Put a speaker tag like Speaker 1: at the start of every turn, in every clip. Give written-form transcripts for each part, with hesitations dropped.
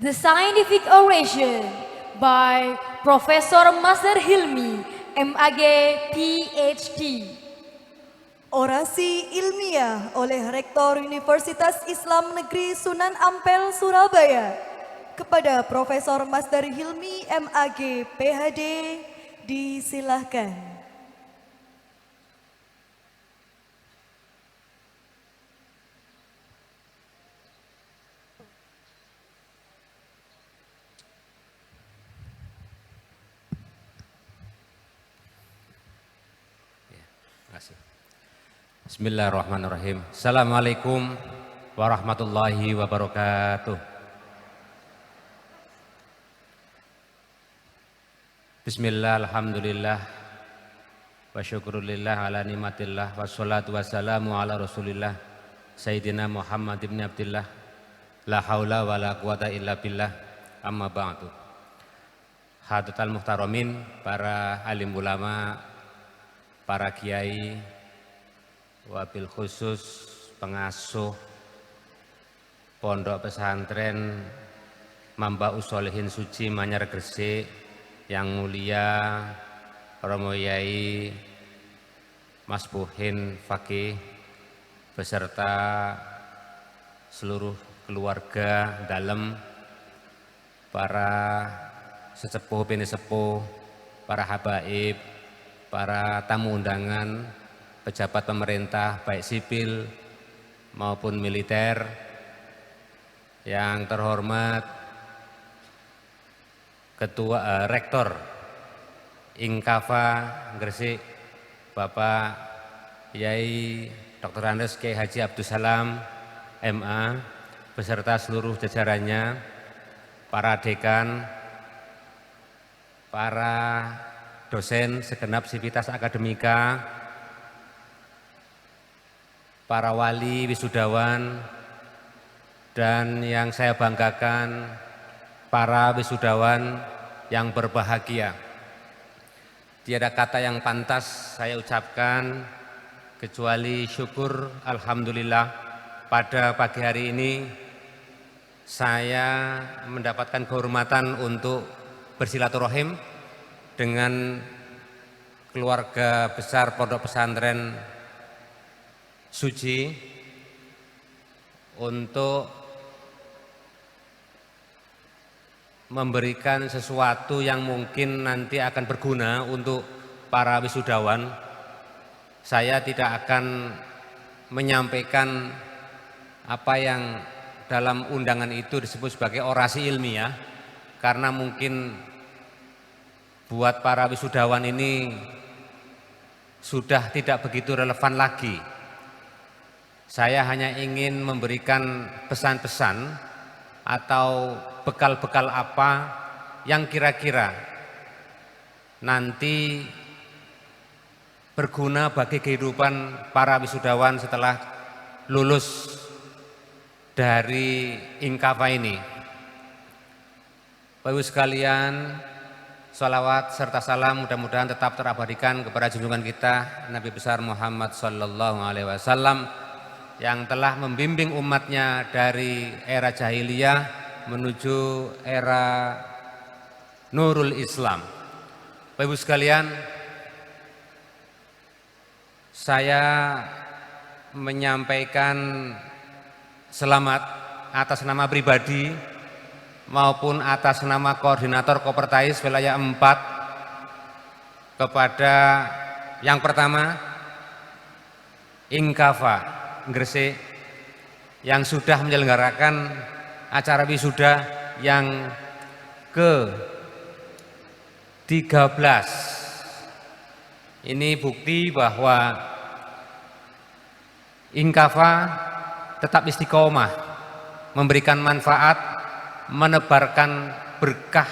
Speaker 1: The scientific oration by Profesor Masdar Hilmi, MAG, PhD.
Speaker 2: Orasi ilmiah oleh Rektor Universitas Islam Negeri Sunan Ampel, Surabaya kepada Profesor Masdar Hilmi, MAG, PhD, disilahkan.
Speaker 3: Bismillahirrahmanirrahim. Assalamualaikum warahmatullahi wabarakatuh. Bismillah, alhamdulillah, wa syukurillah ala nikmatillah, wassalatu wassalamu ala rasulillah, Sayyidina Muhammad ibn Abdillah, la haula wa la quwata illa billah, amma ba'du. Hadirin muhtaramin, para alim ulama, para kiai, wabil khusus pengasuh Pondok Pesantren Mambaus Sholihin Suci Manyar Gresik, yang mulia Romo Yai Mas Buhin Fakih beserta seluruh keluarga dalem, para sesepuh bini sepuh, para habaib, para tamu undangan, pejabat pemerintah baik sipil maupun militer, yang terhormat Ketua Rektor Inkava Gresik, Bapak Yai Dr. Andes Kiai Haji Abdus Salam MA beserta seluruh jajarannya, para dekan, para dosen segenap sivitas akademika, para wali wisudawan, dan yang saya banggakan para wisudawan yang berbahagia. Tiada kata yang pantas saya ucapkan kecuali syukur alhamdulillah pada pagi hari ini saya mendapatkan kehormatan untuk bersilaturahim dengan keluarga besar Pondok Pesantren Suci untuk memberikan sesuatu yang mungkin nanti akan berguna untuk para wisudawan. Saya tidak akan menyampaikan apa yang dalam undangan itu disebut sebagai orasi ilmiah, karena mungkin buat para wisudawan ini sudah tidak begitu relevan lagi. Saya hanya ingin memberikan pesan-pesan atau bekal-bekal apa yang kira-kira nanti berguna bagi kehidupan para wisudawan setelah lulus dari Inkava ini. Bapak Ibu sekalian, sholawat serta salam mudah-mudahan tetap terabadikan kepada junjungan kita Nabi besar Muhammad sallallahu alaihi wasallam yang telah membimbing umatnya dari era jahiliyah menuju era nurul Islam. Bapak Ibu sekalian, saya menyampaikan selamat atas nama pribadi maupun atas nama koordinator Kopertais wilayah 4 kepada yang pertama Inkava Gresik yang sudah menyelenggarakan acara wisuda yang ke-13. Ini bukti bahwa Inkava tetap istiqomah memberikan manfaat, menebarkan berkah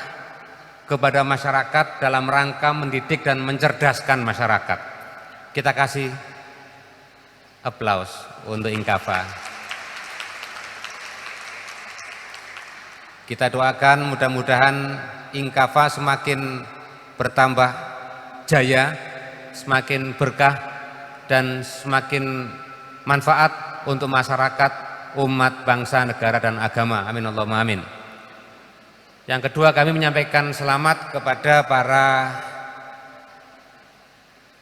Speaker 3: kepada masyarakat dalam rangka mendidik dan mencerdaskan masyarakat. Kita kasih aplaus untuk Inkava. Kita doakan mudah-mudahan Inkava semakin bertambah jaya, semakin berkah, dan semakin manfaat untuk masyarakat, umat, bangsa, negara, dan agama. Amin Allahumma amin. Yang kedua, kami menyampaikan selamat kepada para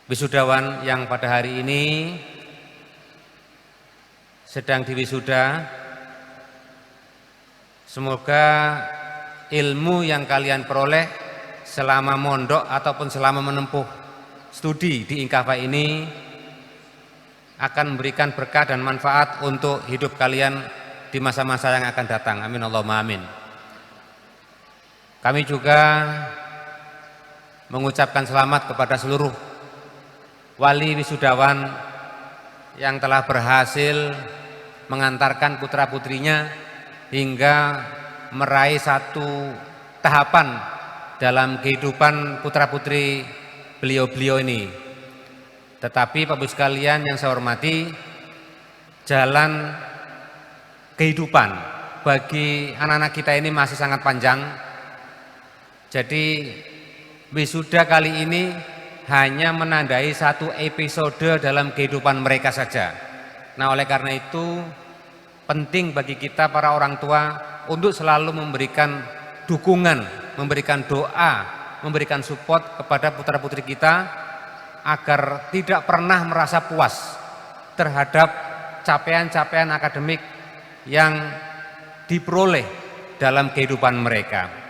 Speaker 3: wisudawan yang pada hari ini sedang diwisuda. Semoga ilmu yang kalian peroleh selama mondok ataupun selama menempuh studi di Inkava ini akan memberikan berkah dan manfaat untuk hidup kalian di masa-masa yang akan datang. Amin Allahumma amin. Kami juga mengucapkan selamat kepada seluruh wali wisudawan yang telah berhasil mengantarkan putra-putrinya hingga meraih satu tahapan dalam kehidupan putra-putri beliau-beliau ini. Tetapi Bapak Ibu sekalian yang saya hormati, jalan kehidupan bagi anak-anak kita ini masih sangat panjang. Jadi wisuda kali ini hanya menandai satu episode dalam kehidupan mereka saja. Nah, oleh karena itu penting bagi kita para orang tua untuk selalu memberikan dukungan, memberikan doa, memberikan support kepada putra-putri kita agar tidak pernah merasa puas terhadap capaian-capaian akademik yang diperoleh dalam kehidupan mereka.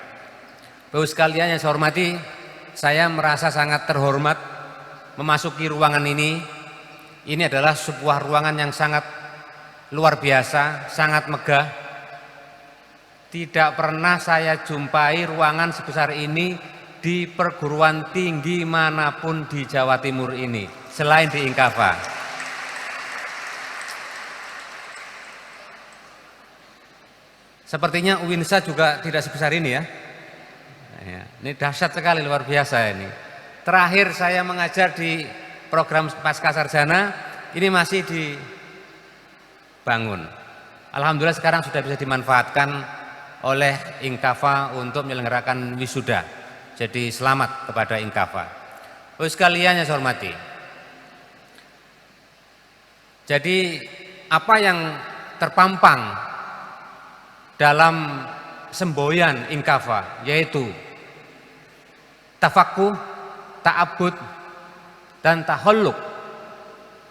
Speaker 3: Bapak sekalian yang saya hormati, saya merasa sangat terhormat memasuki ruangan ini. Ini adalah sebuah ruangan yang sangat luar biasa, sangat megah. Tidak pernah saya jumpai ruangan sebesar ini di perguruan tinggi manapun di Jawa Timur ini, selain di Inkava. Sepertinya UINSA juga tidak sebesar ini ya. Ini dahsyat sekali, luar biasa ini. Terakhir saya mengajar di program Pascasarjana, ini masih dibangun. Alhamdulillah sekarang sudah bisa dimanfaatkan oleh Inkava untuk menyelenggarakan wisuda. Jadi selamat kepada Inkava. Bapak sekalian yang saya hormati. Jadi apa yang terpampang dalam semboyan Inkava yaitu tafaqquh, ta'abbud, dan tahalluk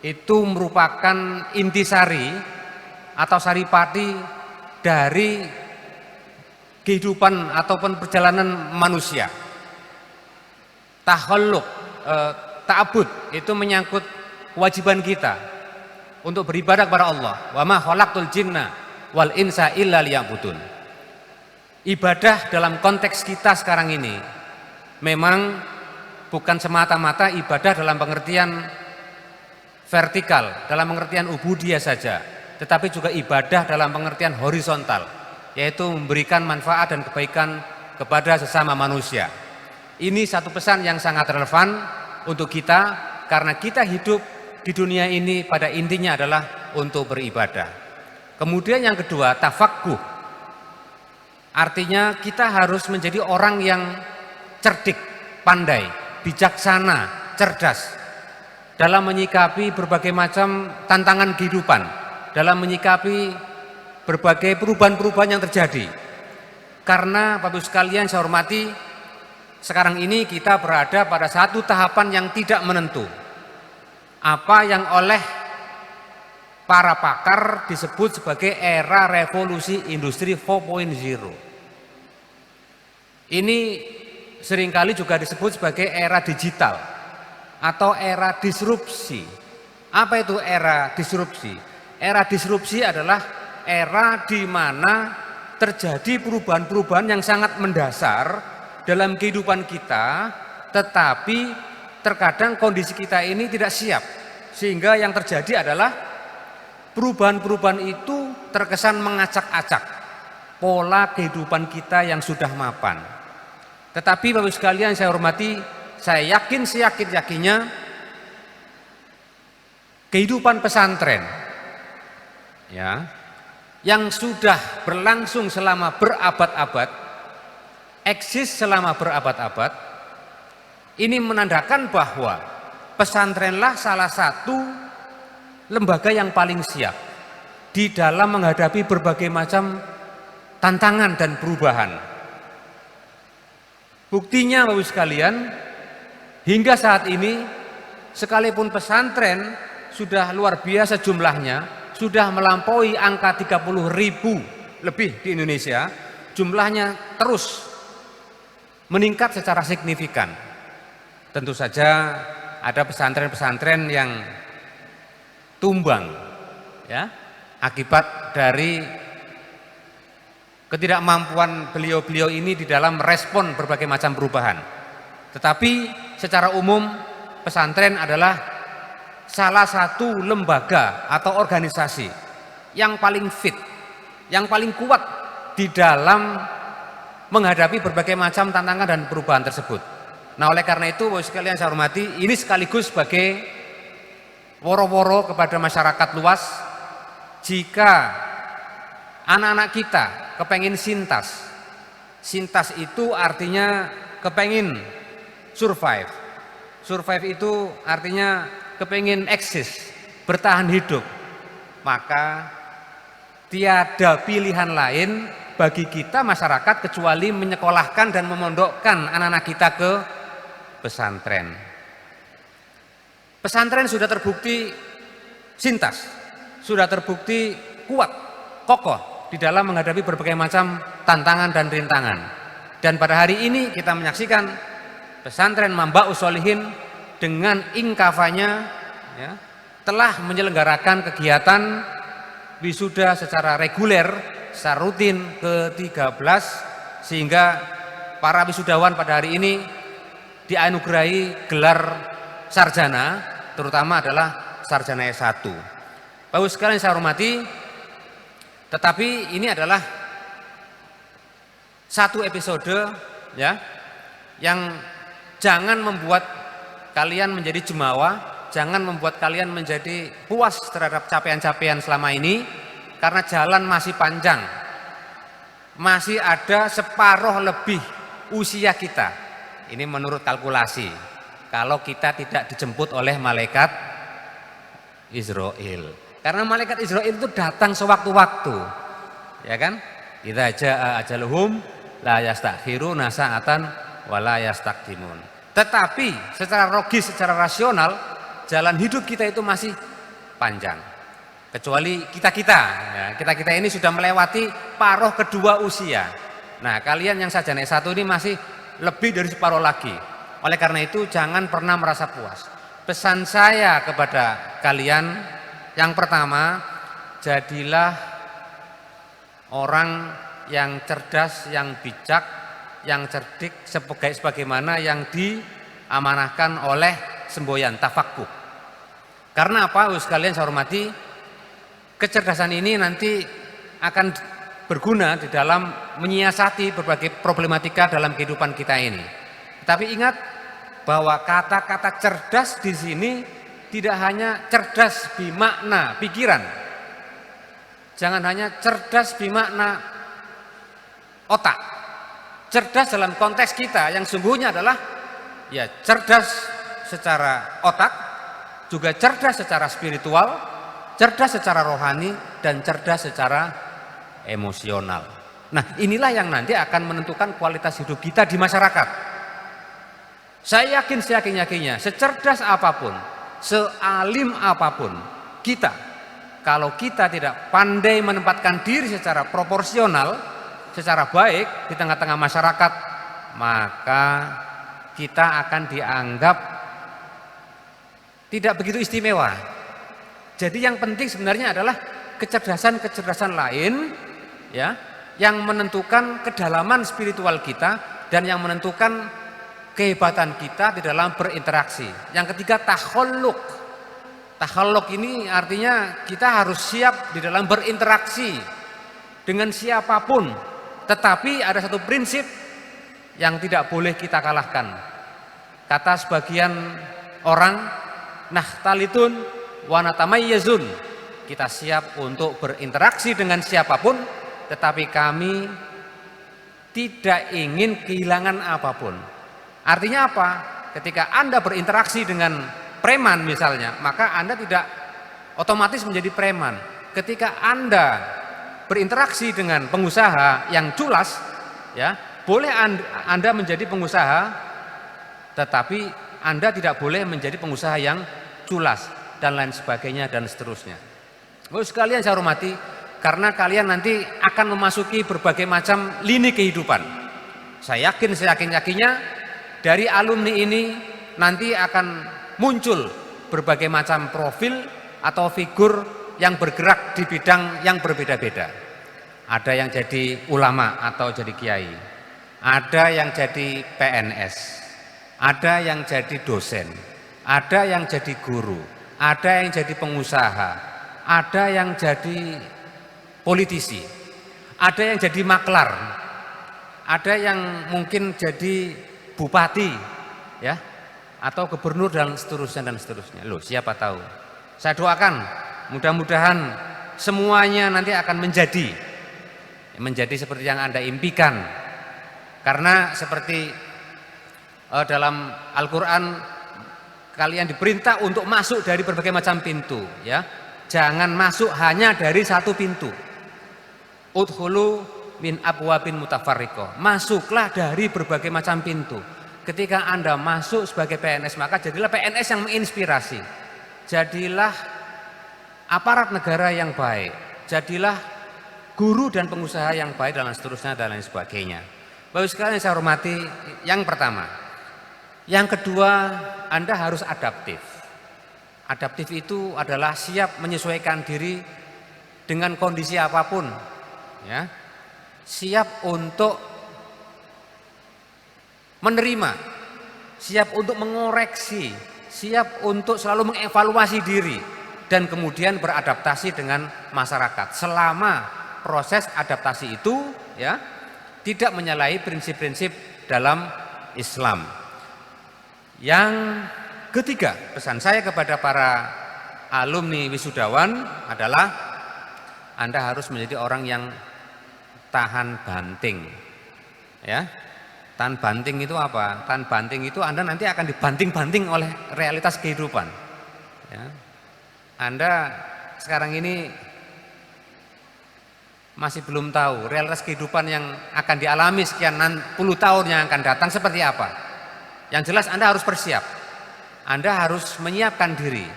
Speaker 3: itu merupakan intisari atau saripati dari kehidupan ataupun perjalanan manusia. Tahalluk, ta'abbud itu menyangkut kewajiban kita untuk beribadah kepada Allah. Wa ma khalaqtul jinna wal insa illa liya'budun. Ibadah dalam konteks kita sekarang ini memang bukan semata-mata ibadah dalam pengertian vertikal, dalam pengertian ubudiyah saja, tetapi juga ibadah dalam pengertian horizontal, yaitu memberikan manfaat dan kebaikan kepada sesama manusia. Ini satu pesan yang sangat relevan untuk kita, karena kita hidup di dunia ini pada intinya adalah untuk beribadah. Kemudian yang kedua, tafaqquh. Artinya kita harus menjadi orang yang cerdik, pandai, bijaksana, cerdas dalam menyikapi berbagai macam tantangan kehidupan, dalam menyikapi berbagai perubahan-perubahan yang terjadi. Karena Bapak Ibu sekalian saya hormati, sekarang ini kita berada pada satu tahapan yang tidak menentu. Apa yang oleh para pakar disebut sebagai era revolusi industri 4.0. Ini seringkali juga disebut sebagai era digital atau era disrupsi. Apa itu era disrupsi? Era disrupsi adalah era di mana terjadi perubahan-perubahan yang sangat mendasar dalam kehidupan kita, tetapi terkadang kondisi kita ini tidak siap, sehingga yang terjadi adalah perubahan-perubahan itu terkesan mengacak-acak pola kehidupan kita yang sudah mapan. Tetapi Bapak Ibu sekalian saya hormati, saya yakin seyakin-yakinnya kehidupan pesantren ya, yang sudah berlangsung selama berabad-abad, eksis selama berabad-abad, ini menandakan bahwa pesantrenlah salah satu lembaga yang paling siap di dalam menghadapi berbagai macam tantangan dan perubahan. Buktinya Bapak Ibu sekalian, hingga saat ini sekalipun pesantren sudah luar biasa jumlahnya, sudah melampaui angka 30.000 lebih di Indonesia, jumlahnya terus meningkat secara signifikan. Tentu saja ada pesantren-pesantren yang tumbang ya, akibat dari ketidakmampuan beliau-beliau ini di dalam respon berbagai macam perubahan. Tetapi secara umum pesantren adalah salah satu lembaga atau organisasi yang paling fit, yang paling kuat di dalam menghadapi berbagai macam tantangan dan perubahan tersebut. Nah, oleh karena itu Bapak sekalian saya hormati, ini sekaligus sebagai woro-woro kepada masyarakat luas, jika anak-anak kita kepengin sintas. Sintas itu artinya kepengin survive. Survive itu artinya kepengin eksis, bertahan hidup. Maka tiada pilihan lain bagi kita masyarakat kecuali menyekolahkan dan memondokkan anak-anak kita ke pesantren. Pesantren sudah terbukti sintas, sudah terbukti kuat, kokoh di dalam menghadapi berbagai macam tantangan dan rintangan. Dan pada hari ini kita menyaksikan pesantren Mambaus Sholihin dengan inkafanya ya, telah menyelenggarakan kegiatan wisuda secara reguler, secara rutin ke-13, sehingga para wisudawan pada hari ini dianugerahi gelar sarjana, terutama adalah sarjana S1. Bapak sekalian saya hormati, tetapi ini adalah satu episode ya, yang jangan membuat kalian menjadi jumawa, jangan membuat kalian menjadi puas terhadap capaian-capaian selama ini, karena jalan masih panjang. Masih ada separuh lebih usia kita. Ini menurut kalkulasi. Kalau kita tidak dijemput oleh malaikat Israel. Karena malaikat Israel itu datang sewaktu-waktu. Ya kan? Idza jaa ajaluhum la yastakhiruna sa'atan wa la yastaqdimun. Tetapi secara logis, secara rasional, jalan hidup kita itu masih panjang. Kecuali kita-kita, ya, kita-kita ini sudah melewati paruh kedua usia. Nah, kalian yang sarjana S1 ini masih lebih dari separuh lagi. Oleh karena itu jangan pernah merasa puas. Pesan saya kepada kalian, yang pertama, jadilah orang yang cerdas, yang bijak, yang cerdik, sebagaimana yang diamanahkan oleh semboyan tafakkur. Karena apa? Sekalian saya hormati, kecerdasan ini nanti akan berguna di dalam menyiasati berbagai problematika dalam kehidupan kita ini. Tapi ingat bahwa kata-kata cerdas di sini tidak hanya cerdas bermakna pikiran. Jangan hanya cerdas bermakna otak. Cerdas dalam konteks kita yang sungguhnya adalah ya cerdas secara otak, juga cerdas secara spiritual, cerdas secara rohani, dan cerdas secara emosional. Nah, inilah yang nanti akan menentukan kualitas hidup kita di masyarakat. Saya yakin seyakin-yakinnya, secerdas apapun, sealim apapun kita, kalau kita tidak pandai menempatkan diri secara proporsional, secara baik di tengah-tengah masyarakat, maka kita akan dianggap tidak begitu istimewa. Jadi yang penting sebenarnya adalah kecerdasan-kecerdasan lain ya, yang menentukan kedalaman spiritual kita dan yang menentukan kehebatan kita di dalam berinteraksi. Yang ketiga, takhalluk. Takhalluk ini artinya kita harus siap di dalam berinteraksi dengan siapapun. Tetapi ada satu prinsip yang tidak boleh kita kalahkan. Kata sebagian orang, nahtalitun wa natamayyazun. Kita siap untuk berinteraksi dengan siapapun, tetapi kami tidak ingin kehilangan apapun. Artinya apa? Ketika Anda berinteraksi dengan preman misalnya, maka Anda tidak otomatis menjadi preman. Ketika Anda berinteraksi dengan pengusaha yang culas, ya, boleh Anda menjadi pengusaha, tetapi Anda tidak boleh menjadi pengusaha yang culas dan lain sebagainya dan seterusnya. Bapak sekalian saya hormati, karena kalian nanti akan memasuki berbagai macam lini kehidupan. Saya yakin-yakinnya dari alumni ini nanti akan muncul berbagai macam profil atau figur yang bergerak di bidang yang berbeda-beda. Ada yang jadi ulama atau jadi kiai, ada yang jadi PNS, ada yang jadi dosen, ada yang jadi guru, ada yang jadi pengusaha, ada yang jadi politisi, ada yang jadi maklar, ada yang mungkin jadi bupati, ya, atau gubernur dan seterusnya. Loh, siapa tahu? Saya doakan mudah-mudahan semuanya nanti akan menjadi seperti yang Anda impikan. Karena seperti dalam Al-Qur'an kalian diperintah untuk masuk dari berbagai macam pintu, ya. Jangan masuk hanya dari satu pintu. Udkhulu min abwabin mutafarriqah. Masuklah dari berbagai macam pintu. Ketika Anda masuk sebagai PNS, maka jadilah PNS yang menginspirasi. Jadilah aparat negara yang baik. Jadilah guru dan pengusaha yang baik dan seterusnya dan lain sebagainya. Bapak sekalian saya hormati, yang pertama. Yang kedua, Anda harus adaptif. Adaptif itu adalah siap menyesuaikan diri dengan kondisi apapun, ya. Siap untuk menerima, siap untuk mengoreksi, siap untuk selalu mengevaluasi diri dan kemudian beradaptasi dengan masyarakat. Selama proses adaptasi itu, ya, tidak menyalahi prinsip-prinsip dalam Islam. Yang ketiga, pesan saya kepada para alumni wisudawan adalah Anda harus menjadi orang yang tahan banting, ya. Tahan banting itu apa? Tahan banting itu Anda nanti akan dibanting-banting oleh realitas kehidupan, ya. Anda sekarang ini masih belum tahu realitas kehidupan yang akan dialami sekian puluh tahun yang akan datang seperti apa. Yang jelas Anda harus bersiap. Anda harus menyiapkan diri,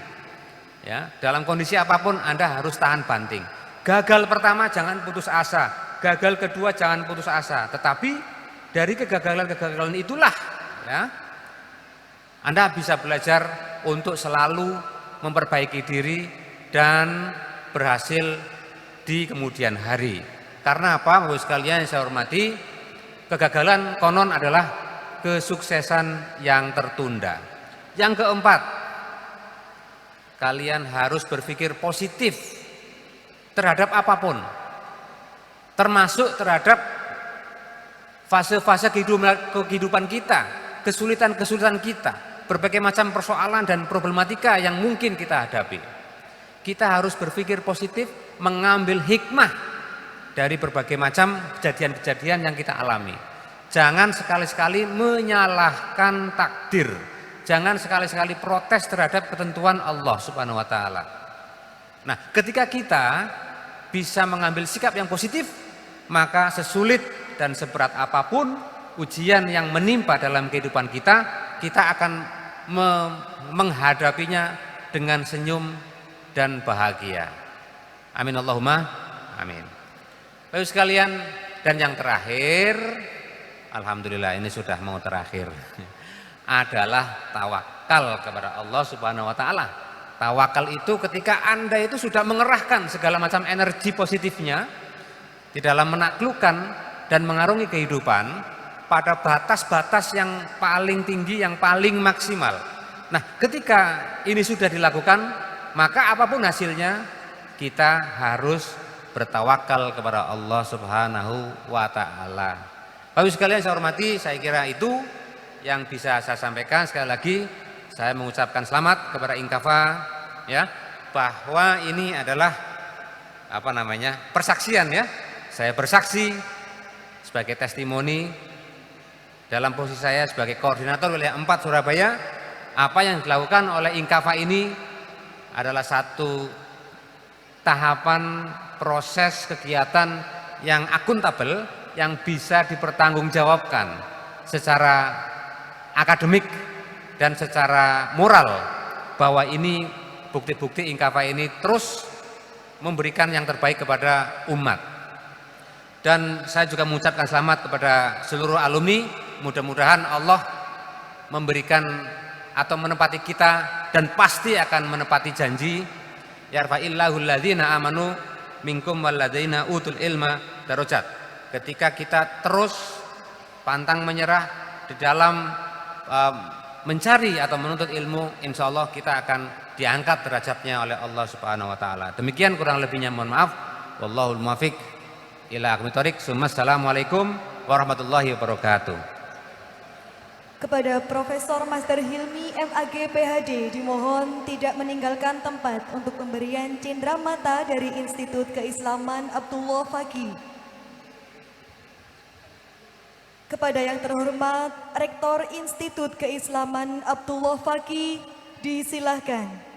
Speaker 3: ya. Dalam kondisi apapun Anda harus tahan banting. Gagal pertama jangan putus asa, gagal kedua jangan putus asa. Tetapi dari kegagalan-kegagalan itulah, ya, Anda bisa belajar untuk selalu memperbaiki diri dan berhasil di kemudian hari. Karena apa, Bapak sekalian yang saya hormati? Kegagalan konon adalah kesuksesan yang tertunda. Yang keempat, kalian harus berpikir positif terhadap apapun, termasuk terhadap fase-fase kehidupan kita, kesulitan-kesulitan kita, berbagai macam persoalan dan problematika yang mungkin kita hadapi. Kita harus berpikir positif, mengambil hikmah dari berbagai macam kejadian-kejadian yang kita alami. Jangan sekali-sekali menyalahkan takdir. Jangan sekali-sekali protes terhadap ketentuan Allah Subhanahu wa taala. Nah, ketika kita bisa mengambil sikap yang positif, maka sesulit dan seberat apapun ujian yang menimpa dalam kehidupan kita, kita akan menghadapinya dengan senyum dan bahagia. Amin Allahumma amin. Bapak sekalian, dan yang terakhir, alhamdulillah ini sudah mau terakhir, adalah tawakal kepada Allah Subhanahu wa taala. Tawakal itu ketika Anda itu sudah mengerahkan segala macam energi positifnya di dalam menaklukkan dan mengarungi kehidupan pada batas-batas yang paling tinggi, yang paling maksimal. Nah, ketika ini sudah dilakukan, maka apapun hasilnya kita harus bertawakal kepada Allah Subhanahu wa taala. Bapak sekalian saya hormati, saya kira itu yang bisa saya sampaikan. Sekali lagi saya mengucapkan selamat kepada Inkafa, ya, bahwa ini adalah persaksian, ya. Saya bersaksi sebagai testimoni dalam posisi saya sebagai koordinator wilayah 4 Surabaya, apa yang dilakukan oleh Inkafa ini adalah satu tahapan proses kegiatan yang akuntabel, yang bisa dipertanggungjawabkan secara akademik dan secara moral, bahwa ini bukti-bukti Inkapa ini terus memberikan yang terbaik kepada umat. Dan saya juga mengucapkan selamat kepada seluruh alumni, mudah-mudahan Allah memberikan atau menepati kita, dan pasti akan menepati janji, yarfa'illahu alladzina amanu minkum walladzina utul ilma darajat. Ketika kita terus pantang menyerah di dalam mencari atau menuntut ilmu, insya Allah kita akan diangkat derajatnya oleh Allah Subhanahu wa taala. Demikian kurang lebihnya, mohon maaf. Wallahul muwaffiq ila aqwamit thoriq. Assalamualaikum warahmatullahi wabarakatuh.
Speaker 2: Kepada Profesor Master Hilmi MAG PhD dimohon tidak meninggalkan tempat untuk pemberian cendramata dari Institut Keislaman Abdullah Faqih. Kepada yang terhormat Rektor Institut Keislaman Abdullah Faqih, disilahkan.